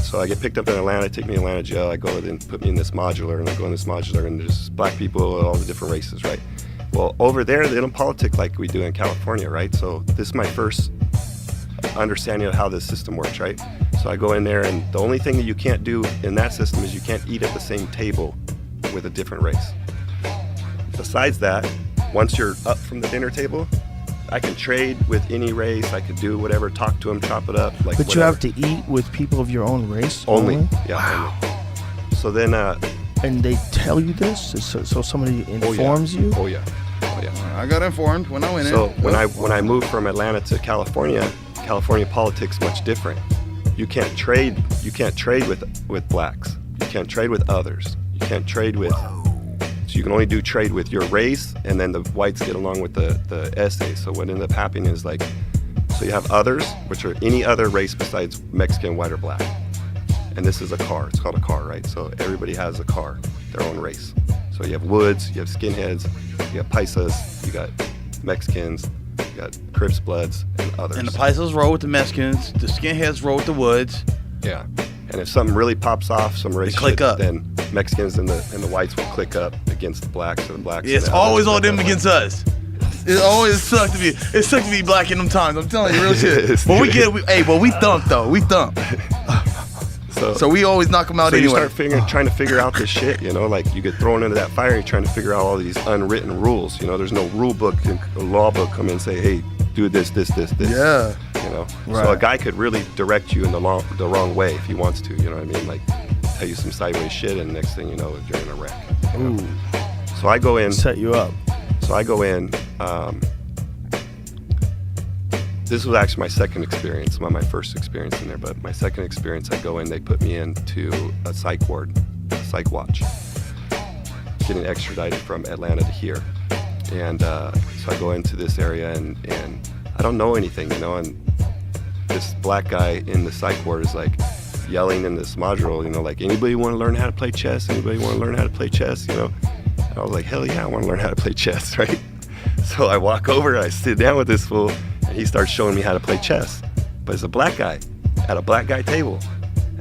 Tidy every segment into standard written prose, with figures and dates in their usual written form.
So I get picked up in Atlanta, take me to Atlanta jail. I go and put me in this modular, and I go in this modular, and there's black people, all the different races, right? Well, over there, they don't politic like we do in California, right? So this is my first understanding of how this system works, right? So I go in there, and the only thing that you can't do in that system is you can't eat at the same table with a different race. Besides that, once you're up from the dinner table, I can trade with any race. I could do whatever, talk to them, chop it up, like. But whatever. you have to eat with people of your own race Only. only? Yeah. Wow. Only. So then. And they tell you this, so somebody informs you. Oh yeah. Oh yeah. I got informed when I went in. So when I moved from Atlanta to California politics much different. You can't trade with blacks. You can't trade with others. You can't trade with. So you can only do trade with your race, and then the whites get along with the SA. So what ended up happening is like, so you have others, which are any other race besides Mexican, white, or black. And this is a car. It's called a car, right? So everybody has a car, their own race. So you have Woods, you have Skinheads, you have Paisas, you got Mexicans, you got Crips, Bloods, and others. And the Paisas roll with the Mexicans, the Skinheads roll with the Woods. Yeah. And if something really pops off, some race click shit, up. then Mexicans and the whites will click up against the blacks, or the blacks. Yeah, it's and the always others all them click up. against us. It always sucked to be. It sucked to be black in them times. I'm telling you, real shit. But we get. But we thump though. We thump. So we always knock them out so anyway. you start trying to figure out this shit, you know, like you get thrown into that fire, you're trying to figure out all these unwritten rules, you know, there's no rule book, a law book come in and say, hey, do this. Yeah. You know, Right. so a guy could really direct you in the wrong way if he wants to, you know what I mean? Like tell you some sideways shit, and next thing you know, you're in a wreck. You know? Ooh, So I go in. set you up. This was actually my second experience, not my first experience in there, but my second experience, I go in, they put me into a psych ward, a psych watch, getting extradited from Atlanta to here. And so I go into this area, and I don't know anything, you know, and this black guy in the psych ward is like yelling in this module, you know, like, anybody want to learn how to play chess? Anybody want to learn how to play chess, you know? And I was like, hell yeah, I want to learn how to play chess, right? So I walk over, I sit down with this fool, and he starts showing me how to play chess. But it's a black guy at a black guy table,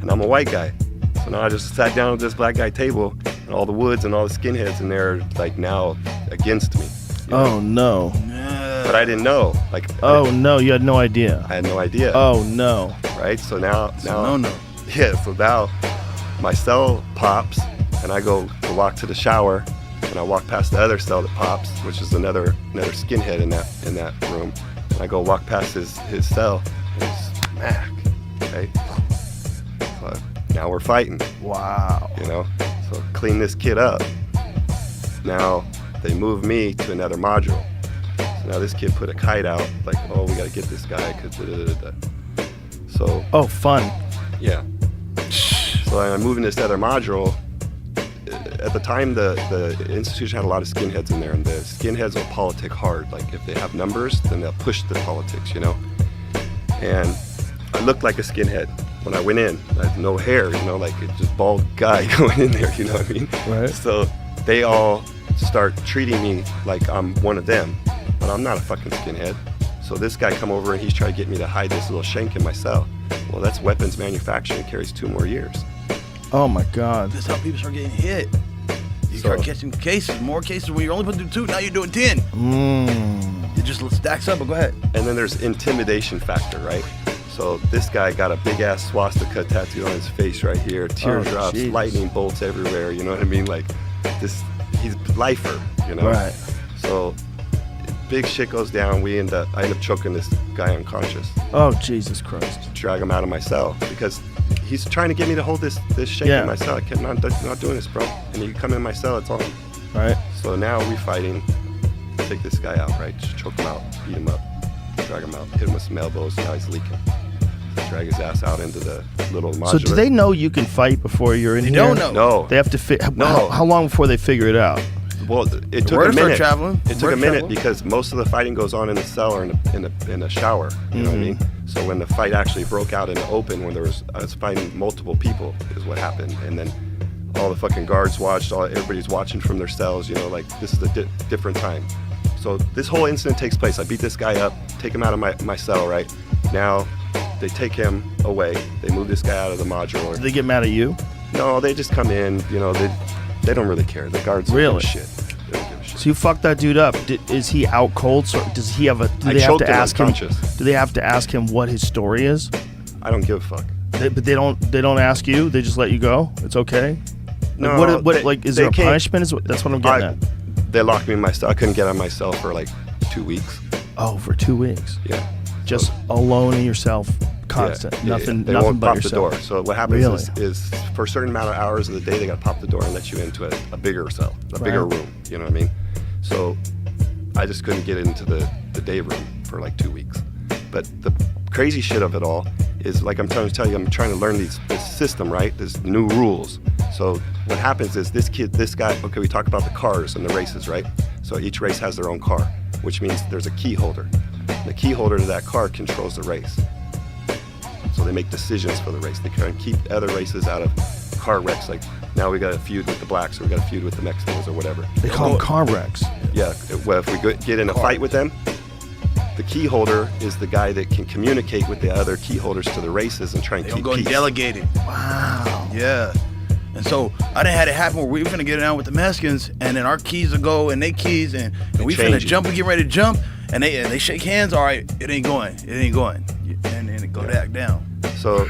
and I'm a white guy. So now I just sat down at this black guy table, and all the Woods and all the Skinheads in there are like now against me. you know? Oh no. But I didn't know. Like, Oh no, you had no idea. I had no idea. Oh no. Right? So now, No. yeah. So now, my cell pops, and I go to walk to the shower, and I walk past the other cell that pops, which is another skinhead in that room. And I go walk past his cell, and smack. Okay. So now we're fighting. Wow. You know. So clean this kid up. Now they move me to another module. So now this kid put a kite out, like, oh, we gotta get this guy, cause da. So Oh, fun. yeah. So I move in this other module. At the time, the institution had a lot of skinheads in there, and the skinheads will politic hard. Like, if they have numbers, then they'll push the politics, you know? And I looked like a skinhead when I went in. I had no hair, you know, like a just bald guy going in there, you know what I mean? Right. So they all start treating me like I'm one of them, but I'm not a fucking skinhead. So this guy come over, and he's trying to get me to hide this little shank in my cell. Well, that's weapons manufacturing, carries 2 more years. Oh my God. That's how people start getting hit. You So- start catching cases, more cases. When you're only supposed to do 2, now you're doing 10. It just stacks up, but go ahead. And then there's intimidation factor, right? So this guy got a big ass swastika tattoo on his face right here, teardrops, jeez. lightning bolts everywhere, you know what I mean? Like, this, he's lifer, you know? Right. So big shit goes down. I end up choking this guy unconscious, Oh Jesus Christ. drag him out of my cell, because he's trying to get me to hold this shank Yeah. in my cell. I can't, not doing this, bro. And you come in my cell, it's on. Right. So now we fighting, take this guy out, right? Just choke him out, beat him up, drag him out, hit him with some elbows, now he's leaking. Drag his ass out into the little modular. So do they know you can fight before you're in They here? don't know. No. They have to No. How long before they figure it out? Well, it took Word a start minute. traveling. It took Word a minute travel. because most of the fighting goes on in the cell or in a shower. You know what I mean? So when the fight actually broke out in the open, when I was fighting multiple people, is what happened. And then all the fucking guards watched. Everybody's watching from their cells. You know, like, this is a different time. So this whole incident takes place. I beat this guy up, take him out of my cell. Right now, they take him away. They move this guy out of the modular. Do they get mad at you? No, they just come in. You know, they don't really care. The guards don't Really? give a shit. They don't give a shit. So you fucked that dude up. Is he out cold? So does he have a? Do I they have choked to him ask him? unconscious. Do they have to ask him what his story is? I don't give a fuck. But they don't. They don't ask you. They just let you go. It's okay. No, What? Like, is there a can't- punishment? That's what I'm getting at. They locked me in my cell. I couldn't get out of my cell for like 2 weeks. Oh, for 2 weeks. Yeah. Just alone in yourself, constant. Yeah, Nothing. They Nothing won't but pop yourself. the door. So what happens Really? is for a certain amount of hours of the day, they got to pop the door and let you into a bigger cell, a bigger Right. room. You know what I mean? So I just couldn't get into the day room for like 2 weeks. But the crazy shit of it all is, like I'm trying to tell you, I'm trying to learn this system, right? There's new rules. So what happens is this guy, okay, we talk about the cars and the races, right? So each race has their own car, which means there's a key holder. The key holder to that car controls the race. So they make decisions for the race. They kind of keep other races out of car wrecks. Like now we got a feud with the blacks, or we got a feud with the Mexicans, or whatever. They call them car wrecks. Yeah, well, if we get in a fight with them, the key holder is the guy that can communicate with the other key holders to the races and try and They keep don't go and peace. delegate it. Wow. Yeah. And so I done had it happen where we were finna get down with the Mexicans, and then our keys will go and they keys, and we finna change it. jump, we get ready to jump, and they shake hands. All right, it ain't going, and then it go back down. So